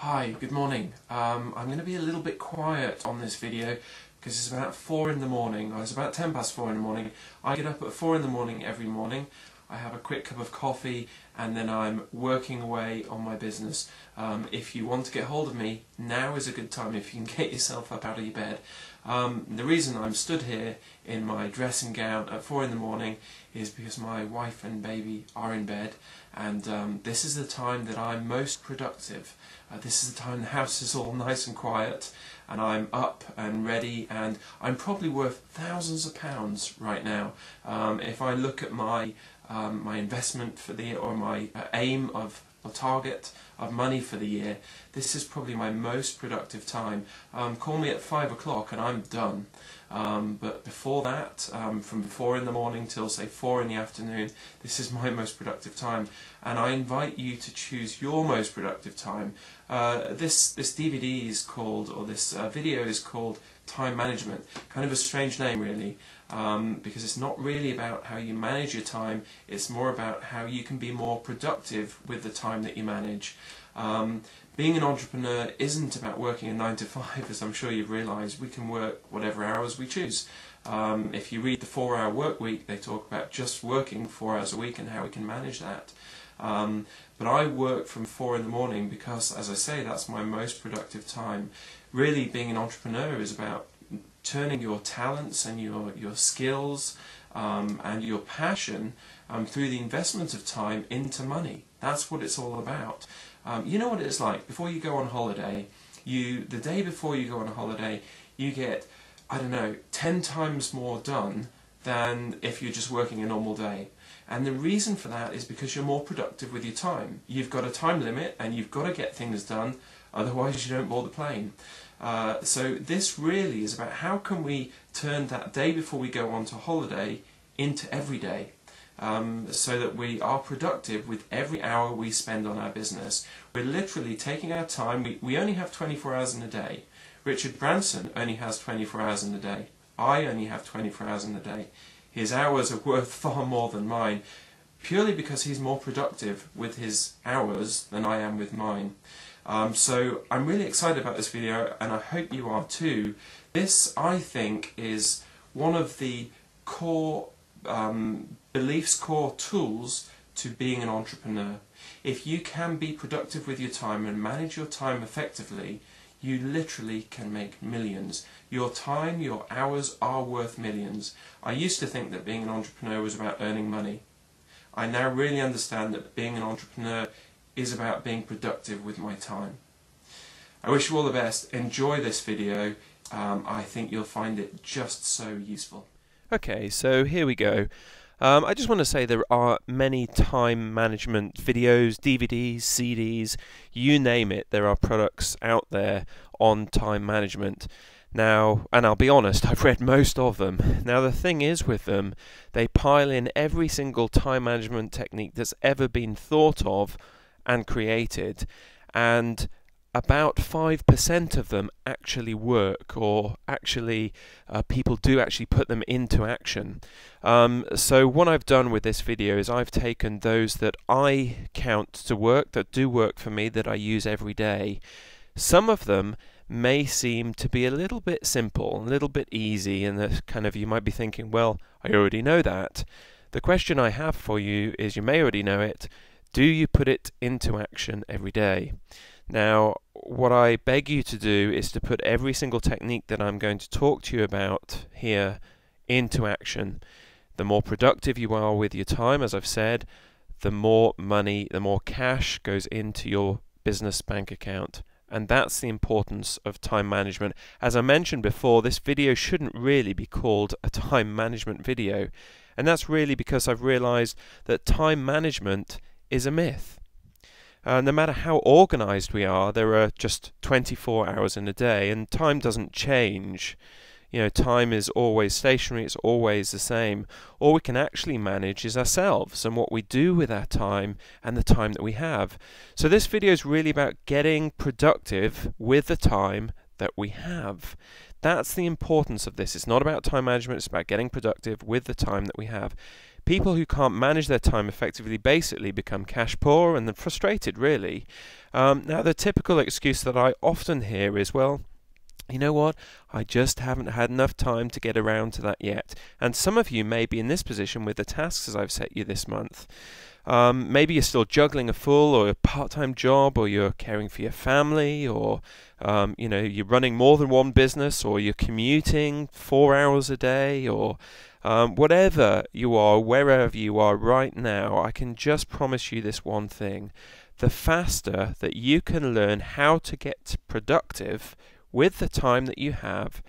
Hi, good morning. I'm going to be a little bit quiet on this video because it's about 4 in the morning, or it's about 10 past 4 in the morning. I get up at 4 in the morning every morning. I have a quick cup of coffee and then I'm working away on my business. If you want to get hold of me, now is a good time if you can get yourself up out of your bed. The reason I'm stood here in my dressing gown at 4 in the morning is because my wife and baby are in bed, and this is the time that I'm most productive. This is the time the house is all nice and quiet and I'm up and ready, and I'm probably worth thousands of pounds right now. If I look at my investment for the year, or my aim of a target of money for the year, this is probably my most productive time. Call me at 5 o'clock and I'm done. But before that, from 4 in the morning till say 4 in the afternoon, this is my most productive time, and I invite you to choose your most productive time. This DVD is called, or this video is called Time Management. Kind of a strange name really, because it's not really about how you manage your time, it's more about how you can be more productive with the time that you manage. Being an entrepreneur isn't about working a 9 to 5, as I'm sure you've realised. We can work whatever hours we choose. If you read the 4-Hour Work Week, they talk about just working 4 hours a week and how we can manage that. But I work from 4 in the morning because, as I say, that's my most productive time. Really, being an entrepreneur is about turning your talents and your skills and your passion through the investment of time into money. That's what it's all about. You know what it's like before you go on holiday. The day before you go on a holiday, you get, I don't know, 10 times more done than if you're just working a normal day. And the reason for that is because you're more productive with your time. You've got a time limit and you've got to get things done, otherwise you don't board the plane. So this really is about how can we turn that day before we go on to holiday into every day, so that we are productive with every hour we spend on our business. We're literally taking our time. We only have 24 hours in a day. Richard Branson only has 24 hours in a day. I only have 24 hours in a day. His hours are worth far more than mine, purely because he's more productive with his hours than I am with mine. So I'm really excited about this video, and I hope you are too. This, I think, is one of the core beliefs, core tools to being an entrepreneur. If you can be productive with your time and manage your time effectively, you literally can make millions. Your time, your hours are worth millions. I used to think that being an entrepreneur was about earning money. I now really understand that being an entrepreneur is about being productive with my time. I wish you all the best. Enjoy this video. I think you'll find it just so useful. Okay, so here we go. I just want to say there are many time management videos, DVDs, CDs, you name it. There are products out there on time management. Now, and I'll be honest, I've read most of them. Now the thing is with them, they pile in every single time management technique that's ever been thought of and created, and about 5% of them actually work, or actually people do actually put them into action. So what I've done with this video is I've taken those that I count to work, that do work for me, that I use every day. Some of them may seem to be a little bit simple, a little bit easy, and that kind of, you might be thinking, well, I already know that. The question I have for you is, you may already know it, do you put it into action every day? Now, what I beg you to do is to put every single technique that I'm going to talk to you about here into action. The more productive you are with your time, as I've said, the more money, the more cash goes into your business bank account. And that's the importance of time management. As I mentioned before, this video shouldn't really be called a time management video. And that's really because I've realized that time management is a myth. No matter how organized we are, there are just 24 hours in a day, and time doesn't change. You know, time is always stationary, it's always the same. All we can actually manage is ourselves and what we do with our time and the time that we have. So this video is really about getting productive with the time that we have. That's the importance of this. It's not about time management, it's about getting productive with the time that we have. People who can't manage their time effectively basically become cash poor and then frustrated, really. Now, the typical excuse that I often hear is, well, you know what, I just haven't had enough time to get around to that yet. And some of you may be in this position with the tasks as I've set you this month. Maybe you're still juggling a full or a part-time job, or you're caring for your family, or you're running more than one business, or you're commuting 4 hours a day, or whatever you are, wherever you are right now. I can just promise you this one thing: the faster that you can learn how to get productive with the time that you have,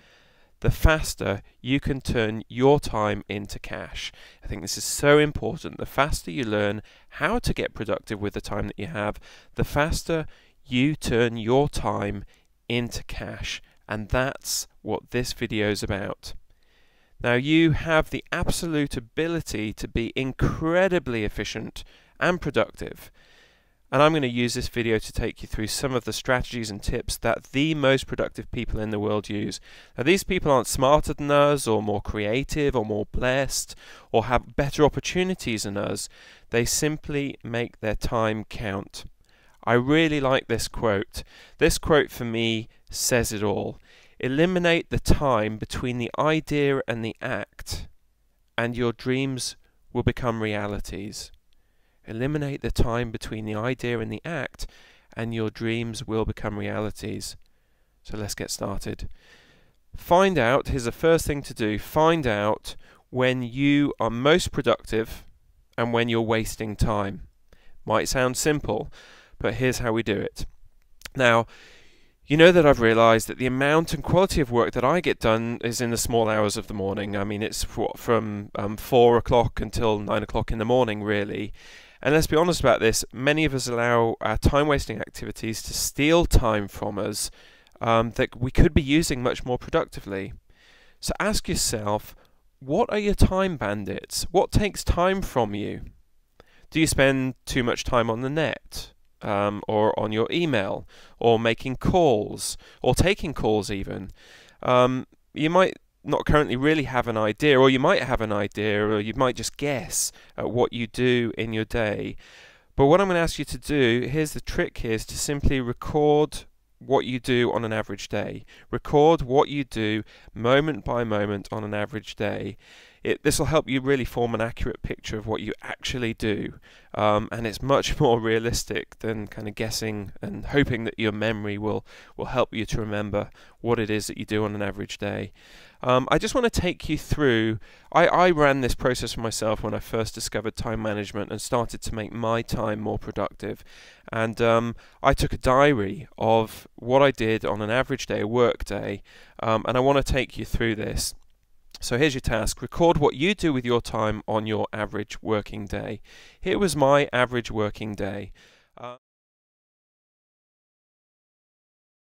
the faster you can turn your time into cash. I think this is so important. The faster you learn how to get productive with the time that you have, the faster you turn your time into cash. And that's what this video is about. Now, you have the absolute ability to be incredibly efficient and productive. And I'm going to use this video to take you through some of the strategies and tips that the most productive people in the world use. Now, these people aren't smarter than us, or more creative, or more blessed, or have better opportunities than us. They simply make their time count. I really like this quote. This quote for me says it all. Eliminate the time between the idea and the act, and your dreams will become realities. Eliminate the time between the idea and the act, and your dreams will become realities. So let's get started. Find out, here's the first thing to do, find out when you are most productive and when you're wasting time. Might sound simple, but here's how we do it. Now, you know that I've realised that the amount and quality of work that I get done is in the small hours of the morning. I mean, it's from 4 o'clock until 9 o'clock in the morning, really. And let's be honest about this, many of us allow our time-wasting activities to steal time from us that we could be using much more productively. So ask yourself, what are your time bandits? What takes time from you? Do you spend too much time on the net, or on your email, or making calls, or taking calls even? You might not currently really have an idea, or you might have an idea, or you might just guess at what you do in your day. But what I'm going to ask you to do, here's the trick here, is to simply record what you do on an average day. Record what you do moment by moment on an average day. This will help you really form an accurate picture of what you actually do, and it's much more realistic than kind of guessing and hoping that your memory will help you to remember what it is that you do on an average day. I just want to take you through, I ran this process for myself when I first discovered time management and started to make my time more productive. And I took a diary of what I did on an average day, a work day, and I want to take you through this. So here's your task. Record what you do with your time on your average working day. Here was my average working day.